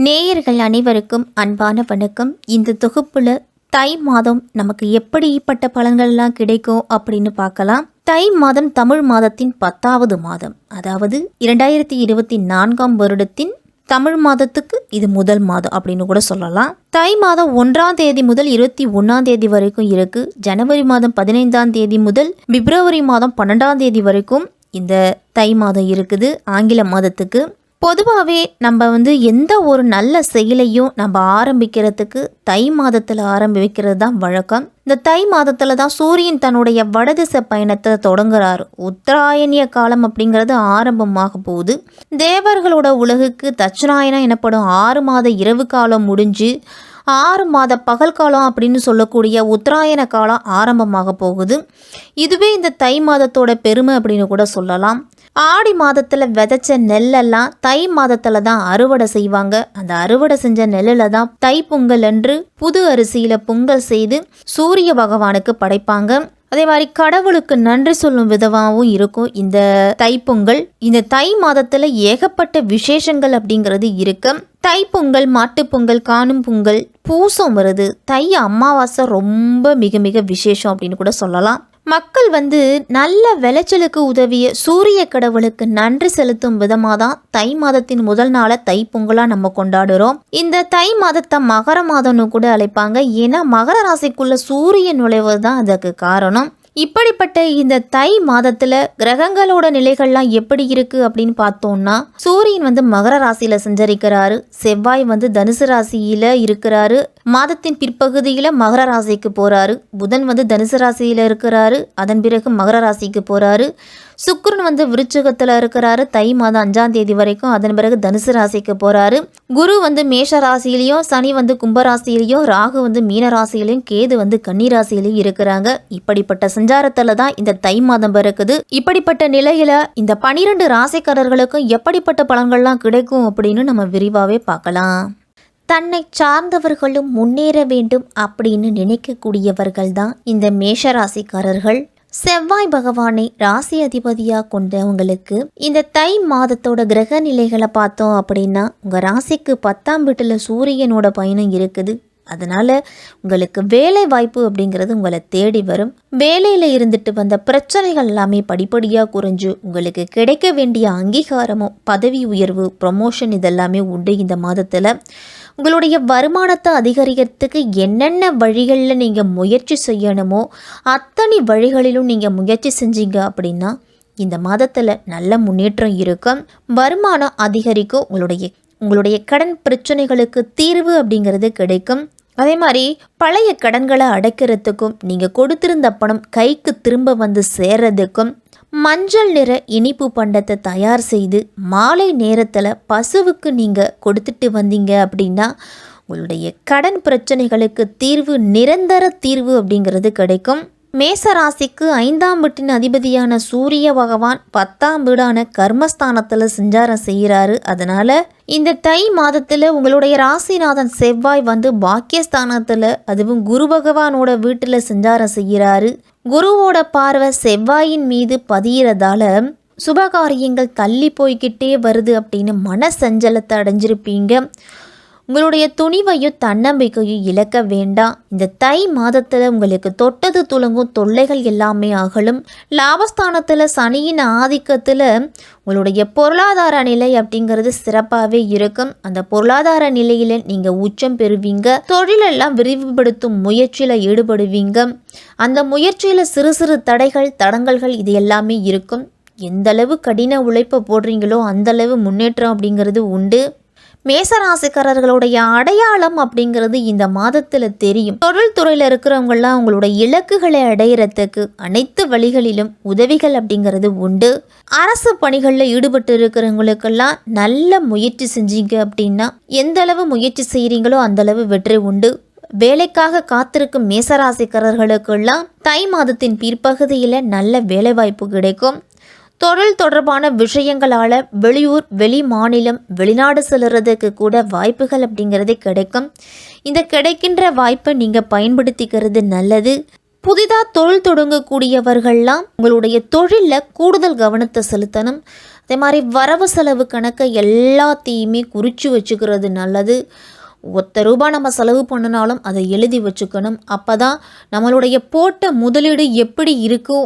நேயர்கள் அனைவருக்கும் அன்பான வணக்கம். இந்த தொகுப்புல தை மாதம் நமக்கு எப்படிப்பட்ட பலன்கள்லாம் கிடைக்கும் அப்படின்னு பார்க்கலாம். தை மாதம் தமிழ் மாதத்தின் 10வது மாதம், அதாவது 2024ஆம் வருடத்தின் தமிழ் மாதத்துக்கு இது முதல் மாதம் அப்படின்னு கூட சொல்லலாம். தை மாதம் 1ஆம் தேதி முதல் 21ஆம் தேதி வரைக்கும் இருக்கு. ஜனவரி மாதம் 15ஆம் தேதி முதல் பிப்ரவரி மாதம் 12ஆம் தேதி வரைக்கும் இந்த தை மாதம் இருக்குது. ஆங்கில மாதத்துக்கு பொதுவாகவே நம்ம எந்த ஒரு நல்ல செயலையும் நம்ம ஆரம்பிக்கிறதுக்கு தை மாதத்தில் ஆரம்பிக்கிறது தான் வழக்கம். இந்த தை மாதத்தில் தான் சூரியன் தன்னுடைய வடதிசை பயணத்தை தொடங்குறாரு. உத்தராயணிய காலம் அப்படிங்கிறது ஆரம்பமாக போகுது. தேவர்களோட உலகுக்கு தட்சிணாயனம் எனப்படும் 6 மாத இரவு காலம் முடிஞ்சு 6 மாத பகல் காலம் அப்படின்னு சொல்லக்கூடிய உத்தராயண காலம் ஆரம்பமாக போகுது. இதுவே இந்த தை மாதத்தோட பெருமை அப்படின்னு கூட சொல்லலாம். ஆடி மாதத்தில் விதைச்ச நெல்லெல்லாம் தை மாதத்தில் தான் அறுவடை செய்வாங்க. அந்த அறுவடை செஞ்ச நெல்லில் தான் தை பொங்கல் அன்று புது அரிசியில் பொங்கல் செய்து சூரிய பகவானுக்கு படைப்பாங்க. அதே மாதிரி கடவுளுக்கு நன்றி சொல்லும் விதமாகவும் இருக்கும் இந்த தைப்பொங்கல். இந்த தை மாதத்தில் ஏகப்பட்ட விசேஷங்கள் அப்படிங்கிறது இருக்கு. தைப்பொங்கல், மாட்டுப்பொங்கல், காணும் பொங்கல், பூசம் வருது, தை அமாவாசை ரொம்ப மிக மிக விசேஷம் அப்படின்னு கூட சொல்லலாம். மக்கள் நல்ல விளைச்சலுக்கு உதவிய சூரிய கடவுளுக்கு நன்றி செலுத்தும் விதமாக தான் தை மாதத்தின் முதல் நாளை தைப்பொங்கலாக நம்ம கொண்டாடுறோம். இந்த தை மாதத்தை மகர மாதம்னு கூட அழைப்பாங்க. ஏன்னா மகர ராசிக்குள்ள சூரியன் நுழைவது தான் அதற்கு காரணம். இப்படிப்பட்ட இந்த தை மாதத்துல கிரகங்களோட நிலைகள்லாம் எப்படி இருக்கு அப்படின்னு பார்த்தோம்னா, சூரியன் மகர ராசியில சஞ்சரிக்கிறாரு, செவ்வாய் தனுசு ராசியில இருக்கிறாரு, மாதத்தின் பிற்பகுதியில மகர ராசிக்கு போறாரு, புதன் தனுசு ராசியில இருக்கிறாரு, அதன் பிறகு மகர ராசிக்கு போறாரு, சுக்கிரன் விருச்சிகத்துல இருக்கிறாரு தை மாதம் 5ஆம் தேதி வரைக்கும், அதன் பிறகு தனுசு ராசிக்கு போறாரு. குரு மேஷ ராசியிலையும், சனி கும்ப ராசியிலையும், ராகு மீன ராசியிலையும், கேது கன்னி ராசியிலையும் இருக்கிறாங்க. இப்படிப்பட்ட சஞ்சாரத்துல தான் இந்த தை மாதம் பிறக்குது. இப்படிப்பட்ட நிலையில இந்த 12 ராசிக்காரர்களுக்கும் எப்படிப்பட்ட பலன்கள்லாம் கிடைக்கும் அப்படின்னு நம்ம விரிவாவே பார்க்கலாம். தன்னை சார்ந்தவர்களும் முன்னேற வேண்டும் அப்படின்னு நினைக்கக்கூடியவர்கள் தான் இந்த மேஷ ராசிக்காரர்கள். செவ்வாய் பகவானை ராசி அதிபதியாக கொண்டவங்களுக்கு இந்த தை மாதத்தோட கிரக நிலைகளை பார்த்தோம் அப்படின்னா, உங்கள் ராசிக்கு 10ஆம் வீட்டில் சூரியனோட பயணம் இருக்குது. அதனால் உங்களுக்கு வேலை வாய்ப்பு அப்படிங்கிறது உங்களை தேடி வரும். வேலையில் இருந்துட்டு வந்த பிரச்சனைகள் எல்லாமே படிப்படியாக குறைஞ்சு உங்களுக்கு கிடைக்க வேண்டிய அங்கீகாரமும் பதவி உயர்வு, ப்ரொமோஷன் இதெல்லாமே உண்டு. இந்த மாதத்தில் உங்களுடைய வருமானத்தை அதிகரிக்கிறதுக்கு என்னென்ன வழிகளில் நீங்கள் முயற்சி செய்யணுமோ அத்தனை வழிகளிலும் நீங்கள் முயற்சி செஞ்சீங்க அப்படின்னா இந்த மாதத்தில் நல்ல முன்னேற்றம் இருக்கும். வருமானம் அதிகரிக்கும். உங்களுடைய கடன் பிரச்சனைகளுக்கு தீர்வு அப்படிங்கிறது கிடைக்கும். அதே மாதிரி பழைய கடன்களை அடைக்கிறதுக்கும் நீங்கள் கொடுத்திருந்த பணம் கைக்கு திரும்ப சேர்றதுக்கும் மஞ்சள் நிற இனிப்பு பண்டத்தை தயார் செய்து மாலை நேரத்தில் பசுவுக்கு நீங்கள் கொடுத்துட்டு வந்தீங்க அப்படின்னா உங்களுடைய கடன் பிரச்சனைகளுக்கு தீர்வு, நிரந்தர தீர்வு அப்படிங்கிறது கிடைக்கும். மேசராசிக்கு 5ஆம் வீட்டின் அதிபதியான சூரிய பகவான் 10ஆம் வீடான கர்மஸ்தானத்தில் சஞ்சாரம் செய்கிறாரு. அதனால் இந்த தை மாதத்தில் உங்களுடைய ராசிநாதன் செவ்வாய் பாக்கியஸ்தானத்தில், அதுவும் குரு பகவானோட வீட்டில் சஞ்சாரம் செய்கிறாரு. குருவோட பார்வை செவ்வாயின் மீது பதிகிறதால சுபகாரியங்கள் தள்ளி போய்கிட்டே வருது அப்படின்னு மன சஞ்சலத்தை அடைஞ்சிருப்பீங்க. உங்களுடைய துணிவையும் தன்னம்பிக்கையும் இழக்க வேண்டாம். இந்த தை மாதத்தில் உங்களுக்கு தொட்டது துலங்கும் தொல்லைகள் எல்லாமே அகலும். லாபஸ்தானத்தில் சனியின் ஆதிக்கத்தில் உங்களுடைய பொருளாதார நிலை அப்படிங்கிறது சிறப்பாகவே இருக்கும். அந்த பொருளாதார நிலையில் நீங்கள் உச்சம் பெறுவீங்க. தொழிலெல்லாம் விரிவுபடுத்தும் முயற்சியில் ஈடுபடுவீங்க. அந்த முயற்சியில் சிறு சிறு தடைகள், தடங்கல்கள் இது எல்லாமே இருக்கும். எந்தளவு கடின உழைப்பை போடுறீங்களோ அந்தளவு முன்னேற்றம் அப்படிங்கிறது உண்டு. மேசராசிக்காரர்களுடைய அடையாளம் அப்படிங்கிறது இந்த மாதத்தில் தெரியும். தொழில் துறையில் இருக்கிறவங்களாம் அவங்களோட இலக்குகளை அடையிறதுக்கு அனைத்து வழிகளிலும் உதவிகள் அப்படிங்கிறது உண்டு. அரசு பணிகளில் ஈடுபட்டு இருக்கிறவங்களுக்கெல்லாம் நல்ல முயற்சி செஞ்சீங்க அப்படின்னா எந்த அளவு முயற்சி செய்கிறீங்களோ அந்த அளவு வெற்றி உண்டு. வேலைக்காக காத்திருக்கும் மேசராசிக்காரர்களுக்கெல்லாம் தை மாதத்தின் பிற்பகுதியில் நல்ல வேலைவாய்ப்பு கிடைக்கும். தொழில் தொடர்பான விஷயங்களால் வெளியூர், வெளி மாநிலம், வெளிநாடு செல்றதுக்கு கூட வாய்ப்புகள் அப்படிங்கிறது கிடைக்கும். இந்த கிடைக்கின்ற வாய்ப்பை நீங்கள் பயன்படுத்திக்கிறது நல்லது. புதிதாக தொழில் தொடங்கக்கூடியவர்கள்லாம் உங்களுடைய தொழிலில் கூடுதல் கவனத்தை செலுத்தணும். அதே மாதிரி வரவு செலவு கணக்கை எல்லாத்தையுமே குறித்து வச்சுக்கிறது நல்லது. ₹1 நம்ம செலவு பண்ணினாலும் அதை எழுதி வச்சுக்கணும். அப்போ தான் நம்மளுடைய போட்ட முதலீடு எப்படி இருக்கோ,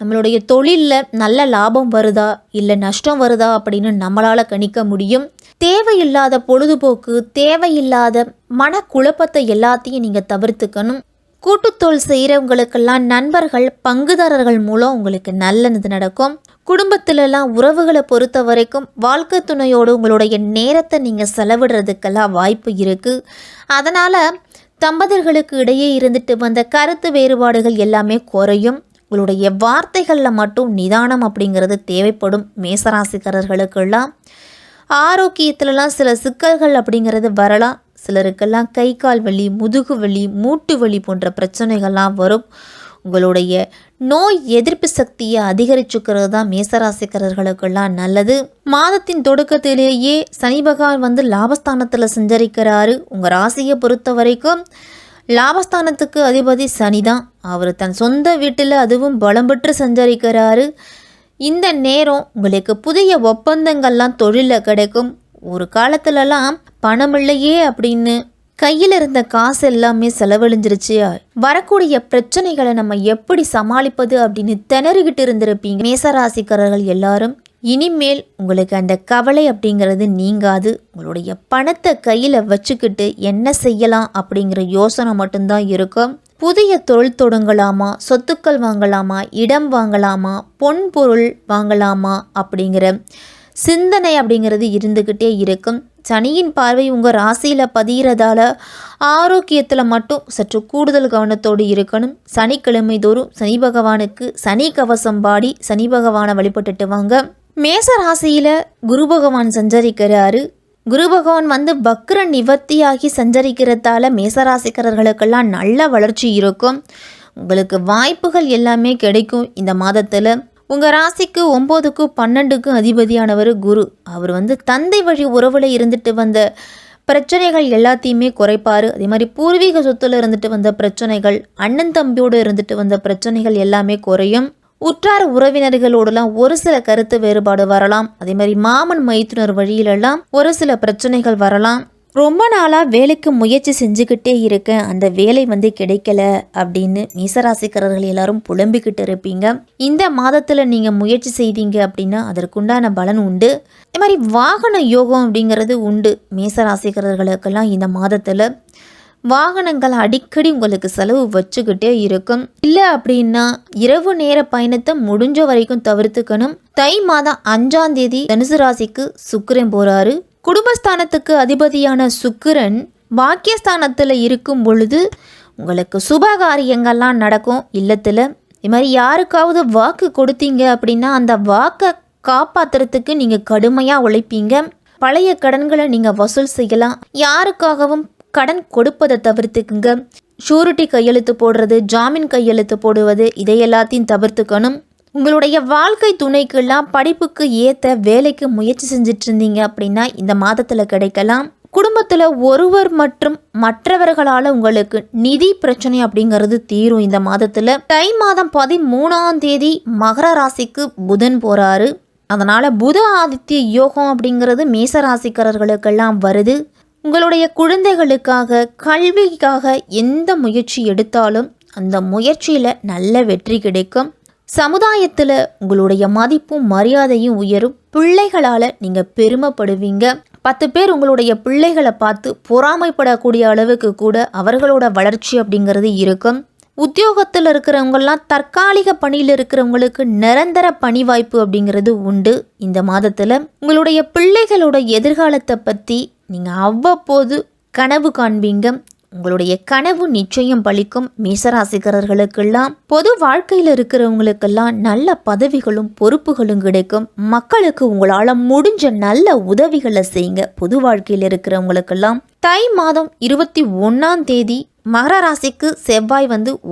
நம்மளுடைய தொழிலில் நல்ல லாபம் வருதா இல்லை நஷ்டம் வருதா அப்படின்னு நம்மளால் கணிக்க முடியும். தேவையில்லாத பொழுதுபோக்கு, தேவையில்லாத மனக்குழப்பத்தை எல்லாத்தையும் நீங்கள் தவிர்த்துக்கணும். கூட்டுத்தொழில் செய்கிறவங்களுக்கெல்லாம் நண்பர்கள், பங்குதாரர்கள் மூலம் உங்களுக்கு நல்லது நடக்கும். குடும்பத்திலலாம் உறவுகளை பொறுத்த வரைக்கும் வாழ்க்கை துணையோடு உங்களுடைய நேரத்தை நீங்கள் செலவிடுறதுக்கெல்லாம் வாய்ப்பு இருக்குது. அதனால் தம்பதியர்களுக்கு இடையே இருந்துட்டு வந்த கருத்து வேறுபாடுகள் எல்லாமே குறையும். உங்களுடைய வார்த்தைகளில் மட்டும் நிதானம் அப்படிங்கிறது தேவைப்படும். மேசராசிக்காரர்களுக்கெல்லாம் ஆரோக்கியத்திலலாம் சில சிக்கல்கள் அப்படிங்கிறது வரலாம். சிலருக்கெல்லாம் கை கால் வலி, முதுகு வலி, மூட்டு வலி போன்ற பிரச்சனைகள்லாம் வரும். உங்களுடைய நோய் எதிர்ப்பு சக்தியை அதிகரிச்சுக்கிறது தான் மேசராசிக்காரர்களுக்கெல்லாம் நல்லது. மாதத்தின் தொடக்கத்திலேயே சனி பகவான் லாபஸ்தானத்தில் சஞ்சரிக்கிறாரு. உங்கள் ராசியை பொறுத்த வரைக்கும் லாபஸ்தானத்துக்கு அதிபதி சனி தான். அவர் தன் சொந்த வீட்டில் அதுவும் பலம் பெற்று சஞ்சரிக்கிறாரு. இந்த நேரம் உங்களுக்கு புதிய ஒப்பந்தங்கள்லாம் தொழிலில் கிடைக்கும். ஒரு காலத்துலலாம் பணம் இல்லையே அப்படின்னு கையில் இருந்த காசு எல்லாமே செலவழிஞ்சிருச்சு. வரக்கூடிய பிரச்சனைகளை நம்ம எப்படி சமாளிப்பது அப்படின்னு திணறிக்கிட்டு இருந்திருப்பீங்க. மேசராசிக்காரர்கள் எல்லாரும் இனிமேல் உங்களுக்கு அந்த கவலை அப்படிங்கிறது நீங்காது. உங்களுடைய பணத்தை கையில் வச்சுக்கிட்டு என்ன செய்யலாம் அப்படிங்கிற யோசனை மட்டும்தான் இருக்கும். புதிய தொழில் தொடங்கலாமா, சொத்துக்கள் வாங்கலாமா, இடம் வாங்கலாமா, பொன் பொருள் வாங்கலாமா அப்படிங்கிற சிந்தனை அப்படிங்கிறது இருந்துக்கிட்டே இருக்கும். சனியின் பார்வை உங்கள் ராசியில் பதிகிறதால ஆரோக்கியத்தில் மட்டும் சற்று கூடுதல் கவனத்தோடு இருக்கணும். சனிக்கிழமை தோறும் சனி பகவானுக்கு சனி கவசம் பாடி சனி பகவானை வழிபட்டுட்டு வாங்க. மேச ராசியில் குரு பகவான் சஞ்சரிக்கிறாரு. குரு பகவான் வக்ர நிவர்த்தியாகி சஞ்சரிக்கிறதால மேசராசிக்காரர்களுக்கெல்லாம் நல்ல வளர்ச்சி இருக்கும். உங்களுக்கு வாய்ப்புகள் எல்லாமே கிடைக்கும். இந்த மாதத்தில் உங்கள் ராசிக்கு 9க்கும் 12க்கும் அதிபதியானவர் குரு. அவர் தந்தை வழி உறவில் இருந்துட்டு வந்த பிரச்சனைகள் எல்லாத்தையுமே குறைப்பார். அதே மாதிரி பூர்வீக சொத்துல இருந்துட்டு வந்த பிரச்சனைகள், அண்ணன் தம்பியோடு இருந்துட்டு வந்த பிரச்சனைகள் எல்லாமே குறையும். உற்றார் உறவினர்களோடலாம் ஒரு சில கருத்து வேறுபாடு வரலாம். அதே மாதிரி மாமன் மைத்துனர் வழியிலெல்லாம் ஒரு சில பிரச்சனைகள் வரலாம். ரொம்ப நாளாக வேலைக்கு முயற்சி செஞ்சுக்கிட்டே இருக்கேன், அந்த வேலை கிடைக்கல அப்படின்னு மேசராசிக்காரர்கள் எல்லாரும் புலம்பிக்கிட்டு இருப்பீங்க. இந்த மாதத்தில் நீங்கள் முயற்சி செய்தீங்க அப்படின்னா அதற்குண்டான பலன் உண்டு. அதே மாதிரி வாகன யோகம் அப்படிங்கிறது உண்டு. மேசராசிக்காரர்களுக்கெல்லாம் இந்த மாதத்தில் வாகனங்கள் அடிக்கடி உங்களுக்கு செலவு வச்சுக்கிட்டே இருக்கும். இல்லை அப்படின்னா இரவு நேர பயணத்தை முடிஞ்ச வரைக்கும் தவிர்த்துக்கணும். தை மாதம் 5ஆம் தேதி தனுசு ராசிக்கு சுக்கிரன் போகிறாரு. குடும்பஸ்தானத்துக்கு அதிபதியான சுக்கிரன் பாக்கியஸ்தானத்தில் இருக்கும் பொழுது உங்களுக்கு சுபகாரியங்கள்லாம் நடக்கும் இல்லத்தில். இது மாதிரி யாருக்காவது வாக்கு கொடுத்தீங்க அப்படின்னா அந்த வாக்கை காப்பாற்றுறதுக்கு நீங்கள் கடுமையாக உழைப்பீங்க. பழைய கடன்களை நீங்கள் வசூல் செய்யலாம். யாருக்காகவும் கடன் கொடுப்பதை தவிர்த்துக்குங்க. ஷூரிட்டி கையெழுத்து போடுறது, ஜாமீன் கையெழுத்து போடுவது, இதை எல்லாத்தையும் தவிர்த்துக்கணும். உங்களுடைய வாழ்க்கை துணைக்கெல்லாம் படிப்புக்கு ஏற்ற வேலைக்கு முயற்சி செஞ்சிட்டு இருந்தீங்க அப்படின்னா இந்த மாதத்தில் கிடைக்கலாம். குடும்பத்தில் ஒருவர் மற்றும் மற்றவர்களால் உங்களுக்கு நிதி பிரச்சனை அப்படிங்கிறது தீரும். இந்த மாதத்தில் தை மாதம் 13ஆம் தேதி மகர ராசிக்கு புதன் போகிறாரு. அதனால் புத ஆதித்ய யோகம் அப்படிங்கிறது மேசராசிக்காரர்களுக்கெல்லாம் வருது. உங்களுடைய குழந்தைகளுக்காக, கல்விக்காக எந்த முயற்சி எடுத்தாலும் அந்த முயற்சியில் நல்ல வெற்றி கிடைக்கும். சமுதாயத்தில் உங்களுடைய மதிப்பும் மரியாதையும் உயரும். பிள்ளைகளால் நீங்கள் பெருமைப்படுவீங்க. 10 பேர் உங்களுடைய பிள்ளைகளை பார்த்து பொறாமைப்படக்கூடிய அளவுக்கு கூட அவர்களோட வளர்ச்சி அப்படிங்கிறது இருக்கும். உத்தியோகத்தில் இருக்கிறவங்கெல்லாம் தற்காலிக பணியில் இருக்கிறவங்களுக்கு நிரந்தர பணி வாய்ப்பு அப்படிங்கிறது உண்டு. இந்த மாதத்தில் உங்களுடைய பிள்ளைகளோட எதிர்காலத்தை பற்றி நீங்கள் அவ்வப்போது கனவு காண்பீங்க. உங்களுடைய கனவு நிச்சயம் பலிக்கும். மேசராசிக்காரர்களுக்கெல்லாம் பொது வாழ்க்கையில் இருக்கிறவங்களுக்கெல்லாம் நல்ல பதவிகளும் பொறுப்புகளும் கிடைக்கும். மக்களுக்கு உங்களால் முடிஞ்ச நல்ல உதவிகளை செய்யுங்க. பொது வாழ்க்கையில் இருக்கிறவங்களுக்கெல்லாம் தை மாதம் 21ஆம் தேதி மகர ராசிக்கு செவ்வாய்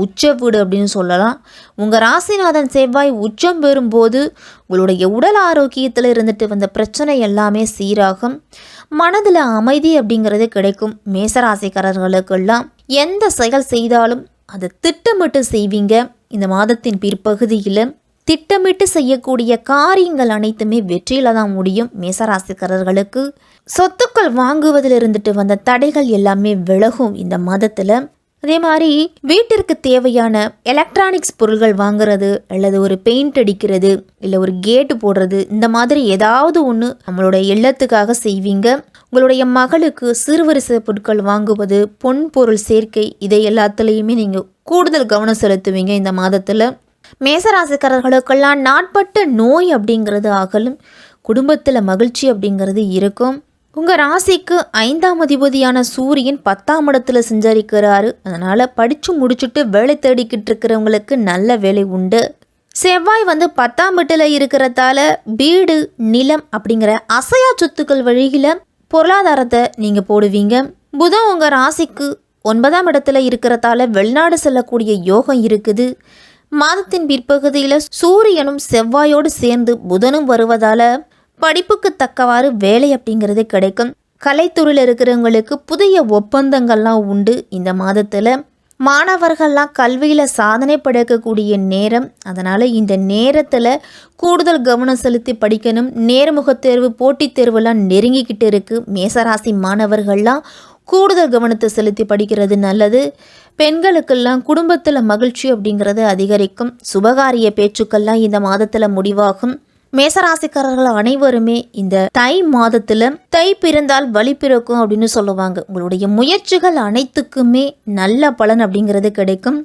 உச்ச வீடு அப்படின்னு சொல்லலாம். உங்கள் ராசிநாதன் செவ்வாய் உச்சம் பெறும்போது உங்களுடைய உடல் ஆரோக்கியத்தில் இருந்துட்டு வந்த பிரச்சனை எல்லாமே சீராகும். மனதில் அமைதி அப்படிங்கிறது கிடைக்கும். மேசராசிக்காரர்களுக்கெல்லாம் எந்த செயல் செய்தாலும் அதை திட்டமிட்டு செய்வீங்க. இந்த மாதத்தின் பிற்பகுதியில் திட்டமிட்டு செய்யக்கூடிய காரியங்கள் அனைத்துமே வெற்றியில தான் முடியும். மேசராசிக்காரர்களுக்கு சொத்துக்கள் வாங்குவதில் இருந்துட்டு வந்த தடைகள் எல்லாமே விலகும் இந்த மாதத்தில். அதே மாதிரி வீட்டிற்கு தேவையான எலக்ட்ரானிக்ஸ் பொருட்கள் வாங்குறது அல்லது ஒரு பெயிண்ட் அடிக்கிறது இல்லை ஒரு கேட்டு போடுறது, இந்த மாதிரி ஏதாவது ஒன்று நம்மளோட இல்லத்துக்காக செய்வீங்க. உங்களுடைய மகளுக்கு சிறுவரிசை பொருட்கள் வாங்குவது, பொன் பொருள் சேர்க்கை, இதை எல்லாத்துலேயுமே நீங்கள் கூடுதல் கவனம் செலுத்துவீங்க இந்த மாதத்தில். மேசராசிக்காரர்களுக்கெல்லாம் நாட்பட்ட நோய் அப்படிங்கிறது அகலும். குடும்பத்தில் மகிழ்ச்சி அப்படிங்கிறது இருக்கும். உங்கள் ராசிக்கு 5ஆம் அதிபதியான சூரியன் 10ஆம் இடத்துல சஞ்சரிக்கிறாரு. அதனால் படித்து முடிச்சுட்டு வேலை தேடிக்கிட்டு இருக்கிறவங்களுக்கு நல்ல வேலை உண்டு. செவ்வாய் 10ஆம் வீட்டில் இருக்கிறதால வீடு, நிலம் அப்படிங்கிற அசையா சொத்துக்கள் வழியில் பொருளாதாரத்தை நீங்கள் போடுவீங்க. புதன் உங்கள் ராசிக்கு 9ஆம் இடத்துல இருக்கிறதால வெளிநாடு செல்லக்கூடிய யோகம் இருக்குது. மாதத்தின் பிற்பகுதியில் சூரியனும் செவ்வாயோடு சேர்ந்து புதனும் வருவதால் படிப்புக்கு தக்கவாறு வேலை அப்படிங்கிறது கிடைக்கும். கலைத்துறையில் இருக்கிறவங்களுக்கு புதிய ஒப்பந்தங்கள்லாம் உண்டு. இந்த மாதத்தில் மாணவர்கள்லாம் கல்வியில் சாதனை படைக்கக்கூடிய நேரம். அதனால் இந்த நேரத்தில் கூடுதல் கவனம் செலுத்தி படிக்கணும். நேர்முகத் தேர்வு, போட்டித் தேர்வுலாம் நெருங்கிக்கிட்டு இருக்குது. மேசராசி மாணவர்கள்லாம் கூடுதல் கவனத்தை செலுத்தி படிக்கிறது நல்லது. பெண்களுக்கெல்லாம் குடும்பத்தில் மகிழ்ச்சி அப்படிங்கிறது அதிகரிக்கும். சுபகாரிய பேச்சுக்கள்லாம் இந்த மாதத்தில் முடிவாகும். மேசராசிக்காரர்கள் அனைவருமே இந்த தை மாதத்தில் தை பிறந்தால் வழி பிறக்கும் அப்படின்னு சொல்லுவாங்க. உங்களுடைய முயற்சிகள் அனைத்துக்குமே நல்ல பலன் அப்படிங்கிறது கிடைக்கும்.